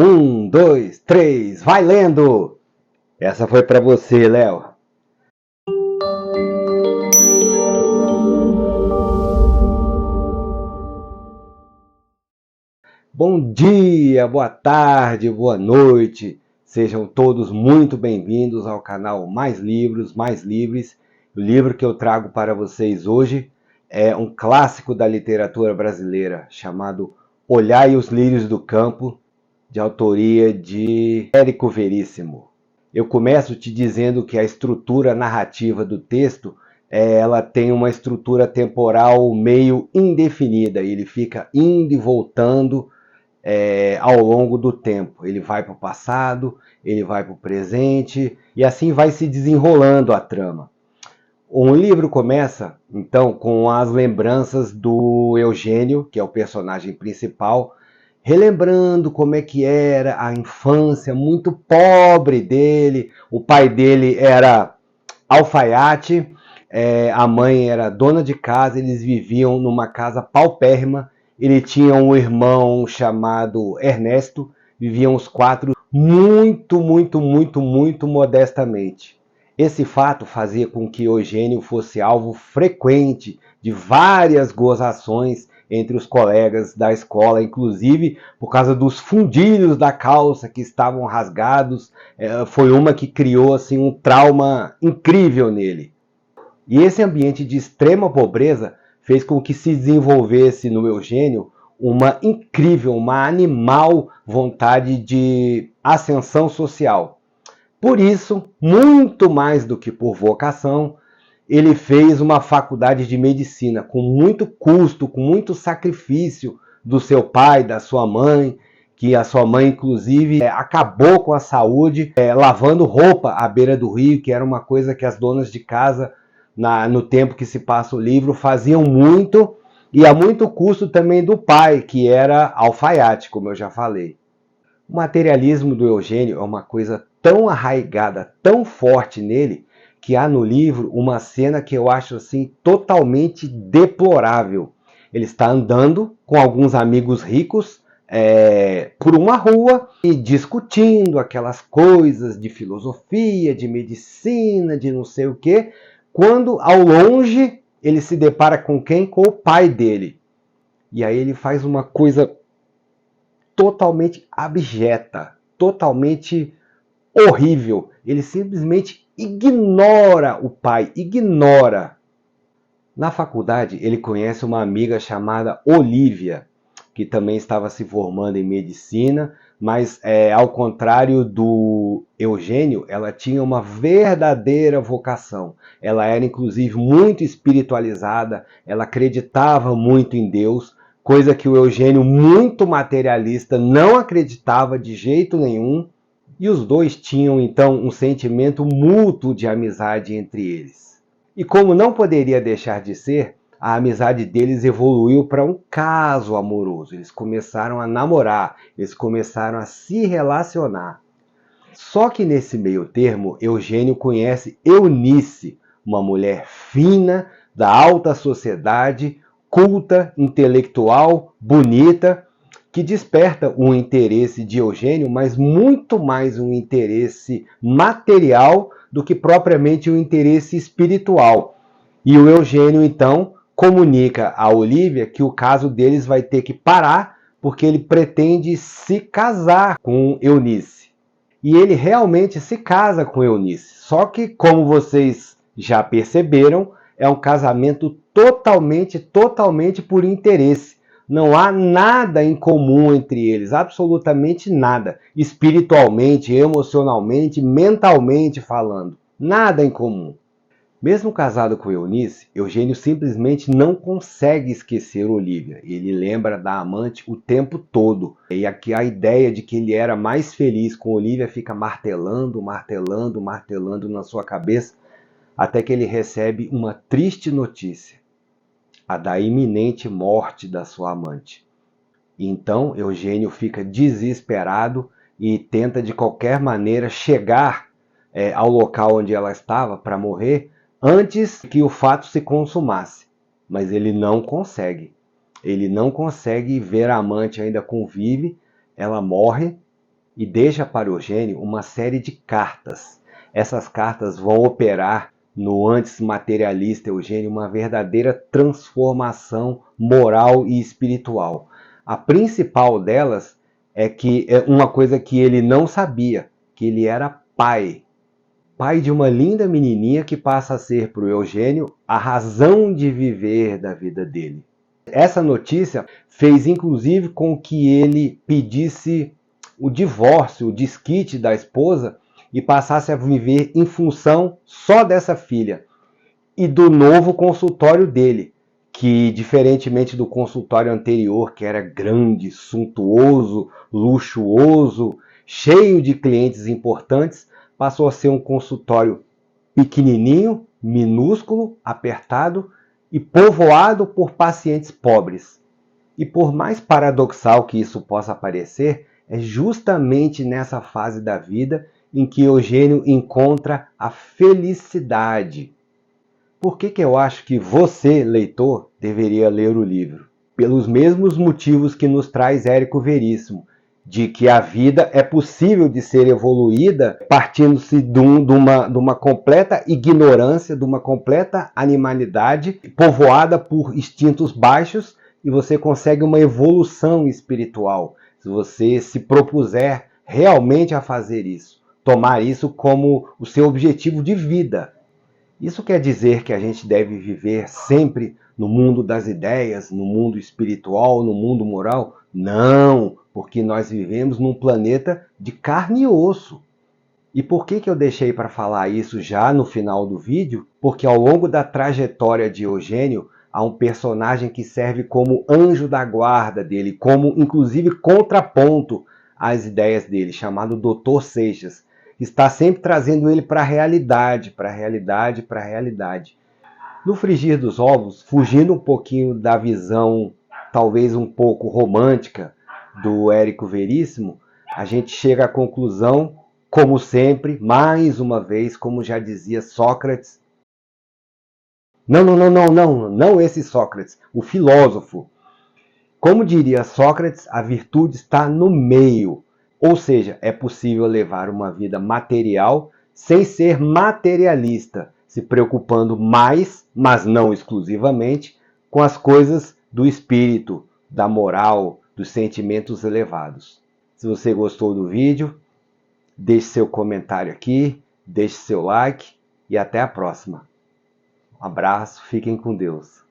Um, dois, três, vai lendo! Essa foi pra você, Léo. Bom dia, boa tarde, boa noite. Sejam todos muito bem-vindos ao canal Mais Livros, Mais Livres. O livro que eu trago para vocês hoje é um clássico da literatura brasileira chamado Olhai os Lírios do Campo, de autoria de Érico Veríssimo. Eu começo te dizendo que a estrutura narrativa do texto ela tem uma estrutura temporal meio indefinida. Ele fica indo e voltando ao longo do tempo. Ele vai para o passado, ele vai para o presente, e assim vai se desenrolando a trama. O livro começa, então, com as lembranças do Eugênio, que é o personagem principal, relembrando como é que era a infância muito pobre dele. O pai dele era alfaiate, a mãe era dona de casa, eles viviam numa casa paupérrima. Ele tinha um irmão chamado Ernesto, viviam os quatro muito modestamente. Esse fato fazia com que Eugênio fosse alvo frequente de várias gozações entre os colegas da escola, inclusive por causa dos fundilhos da calça que estavam rasgados. Foi uma que criou assim, um trauma incrível nele. E esse ambiente de extrema pobreza fez com que se desenvolvesse no Eugênio uma incrível, uma animal vontade de ascensão social. Por isso, muito mais do que por vocação, ele fez uma faculdade de medicina com muito custo, com muito sacrifício do seu pai, da sua mãe, que a sua mãe, inclusive, acabou com a saúde lavando roupa à beira do rio, que era uma coisa que as donas de casa, no tempo que se passa o livro, faziam muito, e a muito custo também do pai, que era alfaiate, como eu já falei. O materialismo do Eugênio é uma coisa tão arraigada, tão forte nele, que há no livro uma cena que eu acho assim totalmente deplorável. Ele está andando com alguns amigos ricos por uma rua e discutindo aquelas coisas de filosofia, de medicina, de não sei o quê, quando ao longe ele se depara com quem? Com o pai dele. E aí ele faz uma coisa totalmente abjeta, totalmente horrível. Ele simplesmente ignora o pai, ignora. Na faculdade, ele conhece uma amiga chamada Olivia, que também estava se formando em medicina, mas ao contrário do Eugênio, ela tinha uma verdadeira vocação. Ela era inclusive muito espiritualizada, ela acreditava muito em Deus, coisa que o Eugênio, muito materialista, não acreditava de jeito nenhum. E os dois tinham então um sentimento mútuo de amizade entre eles. E como não poderia deixar de ser, a amizade deles evoluiu para um caso amoroso. Eles começaram a namorar, eles começaram a se relacionar. Só que nesse meio termo, Eugênio conhece Eunice, uma mulher fina, da alta sociedade, culta, intelectual, bonita, que desperta um interesse de Eugênio, mas muito mais um interesse material do que propriamente um interesse espiritual. E o Eugênio, então, comunica a Olivia que o caso deles vai ter que parar porque ele pretende se casar com Eunice. E ele realmente se casa com Eunice. Só que, como vocês já perceberam, é um casamento totalmente por interesse. Não há nada em comum entre eles, absolutamente nada. Espiritualmente, emocionalmente, mentalmente falando. Nada em comum. Mesmo casado com Eunice, Eugênio simplesmente não consegue esquecer Olivia. Ele lembra da amante o tempo todo. E aqui a ideia de que ele era mais feliz com Olivia fica martelando na sua cabeça, até que ele recebe uma triste notícia: a da iminente morte da sua amante. Então Eugênio fica desesperado e tenta de qualquer maneira chegar ao local onde ela estava para morrer antes que o fato se consumasse. Mas ele não consegue. Ele não consegue ver a amante ainda convive, ela morre e deixa para Eugênio uma série de cartas. Essas cartas vão operar no antes materialista Eugênio uma verdadeira transformação moral e espiritual. A principal delas é que é uma coisa que ele não sabia, que ele era pai. Pai de uma linda menininha que passa a ser para o Eugênio a razão de viver da vida dele. Essa notícia fez inclusive com que ele pedisse o divórcio, o desquite da esposa e passasse a viver em função só dessa filha e do novo consultório dele, que diferentemente do consultório anterior, que era grande, suntuoso, luxuoso, cheio de clientes importantes, passou a ser um consultório pequenininho, minúsculo, apertado e povoado por pacientes pobres. E por mais paradoxal que isso possa parecer, é justamente nessa fase da vida em que Eugênio encontra a felicidade. Por que eu acho que você, leitor, deveria ler o livro? Pelos mesmos motivos que nos traz Érico Veríssimo, de que a vida é possível de ser evoluída partindo-se de uma completa ignorância, de uma completa animalidade povoada por instintos baixos, e você consegue uma evolução espiritual, se você se propuser realmente a fazer isso, tomar isso como o seu objetivo de vida. Isso quer dizer que a gente deve viver sempre no mundo das ideias, no mundo espiritual, no mundo moral? Não, porque nós vivemos num planeta de carne e osso. E por que eu deixei para falar isso já no final do vídeo? Porque ao longo da trajetória de Eugênio, há um personagem que serve como anjo da guarda dele, como inclusive contraponto às ideias dele, chamado Dr. Seixas. Está sempre trazendo ele para a realidade, para a realidade, para a realidade. No frigir dos ovos, fugindo um pouquinho da visão talvez um pouco romântica do Érico Veríssimo, a gente chega à conclusão, como sempre, mais uma vez, como já dizia Sócrates. Não esse Sócrates, o filósofo. Como diria Sócrates, a virtude está no meio. Ou seja, é possível levar uma vida material sem ser materialista, se preocupando mais, mas não exclusivamente, com as coisas do espírito, da moral, dos sentimentos elevados. Se você gostou do vídeo, deixe seu comentário aqui, deixe seu like e até a próxima. Um abraço, fiquem com Deus.